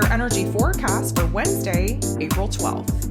your energy forecast for Wednesday, April 12th.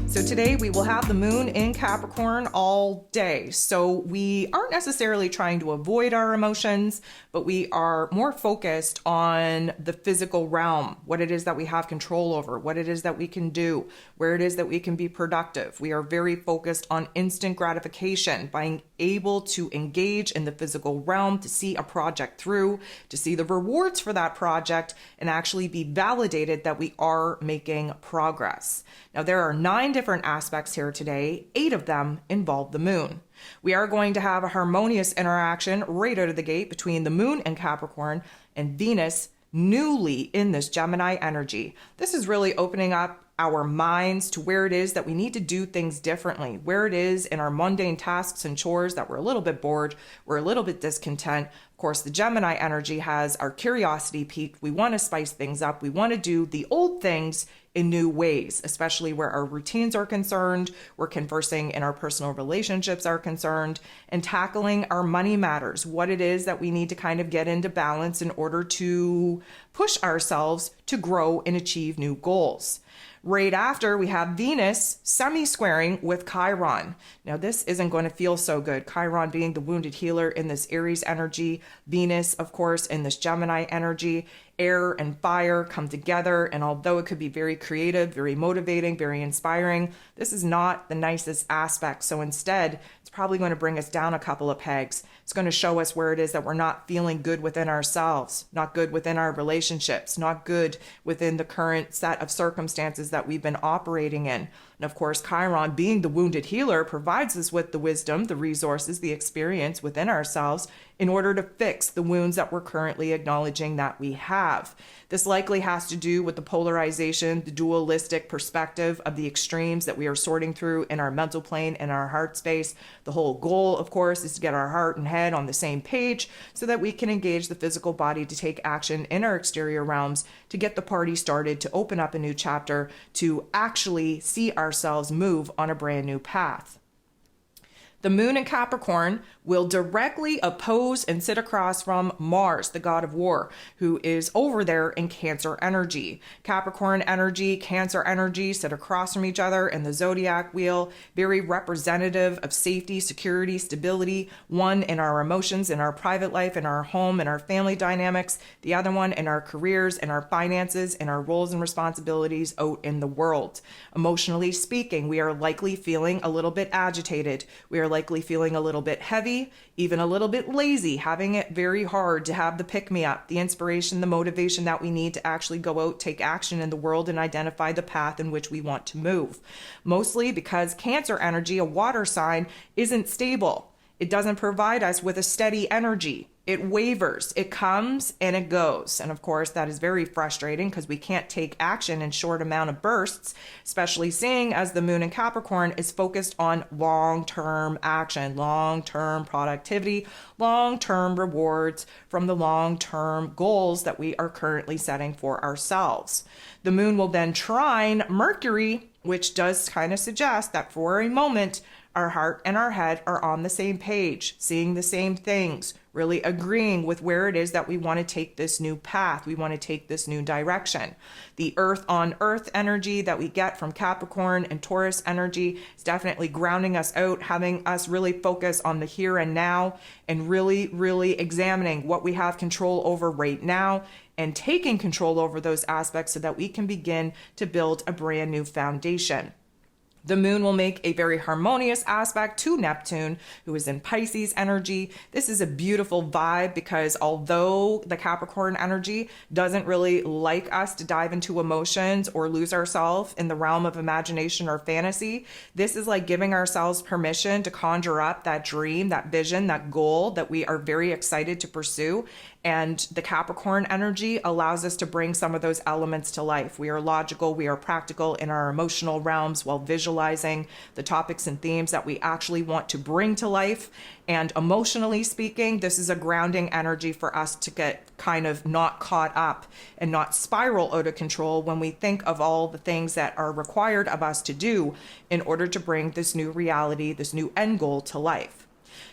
So today we will have the moon in Capricorn all day. So we aren't necessarily trying to avoid our emotions, but we are more focused on the physical realm, what it is that we have control over, what it is that we can do, where it is that we can be productive. We are very focused on instant gratification, being able to engage in the physical realm, to see a project through, to see the rewards for that project, and actually be validated that we are making progress. Now, there are 9 different aspects here today. 8 of them involve the moon. We are going to have a harmonious interaction right out of the gate between the moon and Capricorn and Venus newly in this Gemini energy. This is really opening up our minds to where it is that we need to do things differently, where it is in our mundane tasks and chores that we're a little bit bored, we're a little bit discontent. Of course, the Gemini energy has our curiosity peaked. We want to spice things up. We want to do the old things in new ways, especially where our routines are concerned, we're conversing in our personal relationships are concerned, and tackling our money matters, what it is that we need to kind of get into balance in order to push ourselves to grow and achieve new goals. Right after, we have Venus semi-squaring with Chiron. Now, this isn't going to feel so good. Chiron being the wounded healer in this Aries energy, Venus, of course, in this Gemini energy. Air and fire come together, and although it could be very creative, very motivating, very inspiring, this is not the nicest aspect. So instead, it's probably going to bring us down a couple of pegs. It's going to show us where it is that we're not feeling good within ourselves, not good within our relationships, not good within the current set of circumstances that we've been operating in. And of course, Chiron, being the wounded healer, provides us with the wisdom, the resources, the experience within ourselves in order to fix the wounds that we're currently acknowledging that we have. This likely has to do with the polarization, the dualistic perspective of the extremes that we are sorting through in our mental plane and our heart space. The whole goal, of course, is to get our heart and head on the same page so that we can engage the physical body to take action in our exterior realms, to get the party started, to open up a new chapter, to actually see ourselves move on a brand new path. The moon in Capricorn will directly oppose and sit across from Mars, the god of war, who is over there in Cancer energy. Capricorn energy, Cancer energy sit across from each other in the zodiac wheel, very representative of safety, security, stability. One in our emotions, in our private life, in our home, in our family dynamics. The other one in our careers, in our finances, in our roles and responsibilities out in the world. Emotionally speaking, we are likely feeling a little bit agitated. We are likely feeling a little bit heavy, even a little bit lazy, having it very hard to have the pick-me-up, the inspiration, the motivation that we need to actually go out, take action in the world, and identify the path in which we want to move. Mostly because Cancer energy, a water sign, isn't stable. It doesn't provide us with a steady energy. It wavers, it comes and it goes. And of course, that is very frustrating because we can't take action in short amount of bursts, especially seeing as the moon in Capricorn is focused on long-term action, long-term productivity, long-term rewards from the long-term goals that we are currently setting for ourselves. The moon will then trine Mercury, which does kind of suggest that for a moment, our heart and our head are on the same page, seeing the same things, really agreeing with where it is that we want to take this new path. We want to take this new direction. The earth on earth energy that we get from Capricorn and Taurus energy is definitely grounding us out, having us really focus on the here and now and really examining what we have control over right now and taking control over those aspects so that we can begin to build a brand new foundation. The moon will make a very harmonious aspect to Neptune, who is in Pisces energy. This is a beautiful vibe because although the Capricorn energy doesn't really like us to dive into emotions or lose ourselves in the realm of imagination or fantasy, this is like giving ourselves permission to conjure up that dream, that vision, that goal that we are very excited to pursue. And the Capricorn energy allows us to bring some of those elements to life. We are logical, we are practical in our emotional realms while visualizing the topics and themes that we actually want to bring to life. And emotionally speaking, this is a grounding energy for us to get kind of not caught up and not spiral out of control when we think of all the things that are required of us to do in order to bring this new reality, this new end goal to life.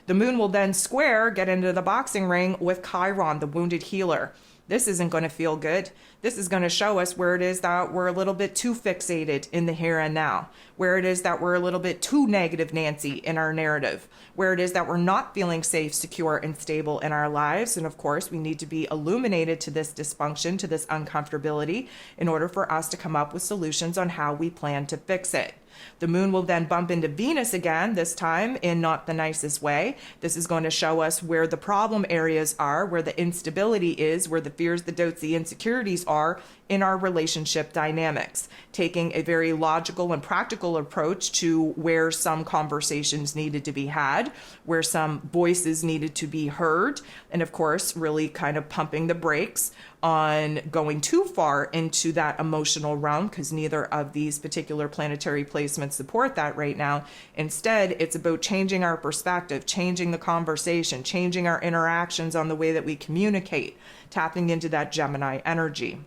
The moon will then square, get into the boxing ring with Chiron, the wounded healer. this isn't going to feel good. This is going to show us where it is that we're a little bit too fixated in the here and now, where it is that we're a little bit too negative Nancy in our narrative, where it is that we're not feeling safe, secure, and stable in our lives. And of course, we need to be illuminated to this dysfunction, to this uncomfortability, in order for us to come up with solutions on how we plan to fix it. The moon will then bump into Venus again, this time in not the nicest way. This is going to show us where the problem areas are, where the instability is, where the fears, the doubts, the insecurities are in our relationship dynamics, taking a very logical and practical approach to where some conversations needed to be had, where some voices needed to be heard, and of course, really kind of pumping the brakes on going too far into that emotional realm, because neither of these particular planetary placements support that right now. Instead, it's about changing our perspective, changing the conversation, changing our interactions on the way that we communicate, tapping into that Gemini energy.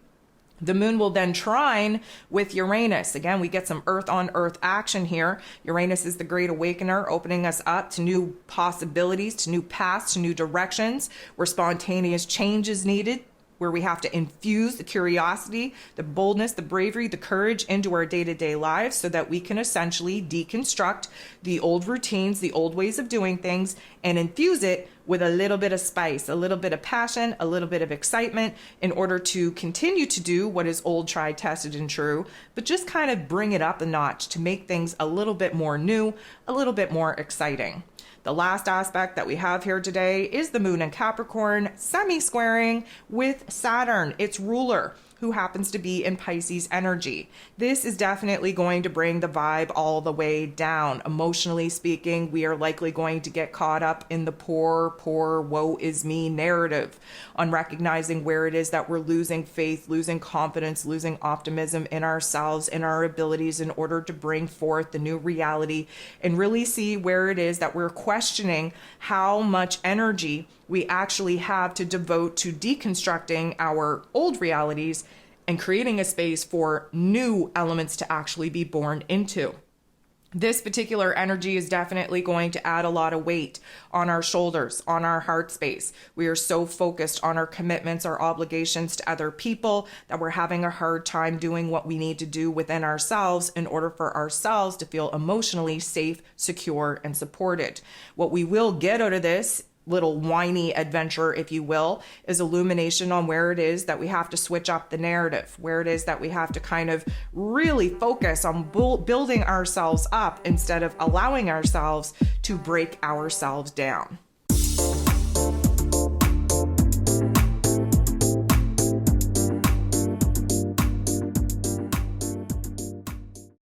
The moon will then trine with Uranus. Again, we get some earth on earth action here. Uranus is the great awakener, opening us up to new possibilities, to new paths, to new directions, where spontaneous change is needed, where we have to infuse the curiosity, the boldness, the bravery, the courage into our day-to-day lives so that we can essentially deconstruct the old routines, the old ways of doing things, and infuse it with a little bit of spice, a little bit of passion, a little bit of excitement in order to continue to do what is old, tried, tested, and true, but just kind of bring it up a notch to make things a little bit more new, a little bit more exciting. The last aspect that we have here today is the moon in Capricorn semi-squaring with Saturn, its ruler, who happens to be in Pisces energy. This is definitely going to bring the vibe all the way down. Emotionally speaking, we are likely going to get caught up in the poor, woe is me narrative, on recognizing where it is that we're losing faith, losing confidence, losing optimism in ourselves, in our abilities in order to bring forth the new reality, and really see where it is that we're questioning how much energy we actually have to devote to deconstructing our old realities and creating a space for new elements to actually be born into. This particular energy is definitely going to add a lot of weight on our shoulders, on our heart space. We are so focused on our commitments, our obligations to other people, that we're having a hard time doing what we need to do within ourselves in order for ourselves to feel emotionally safe, secure, and supported. What we will get out of this little whiny adventure, if you will, is illumination on where it is that we have to switch up the narrative, where it is that we have to kind of really focus on building ourselves up instead of allowing ourselves to break ourselves down.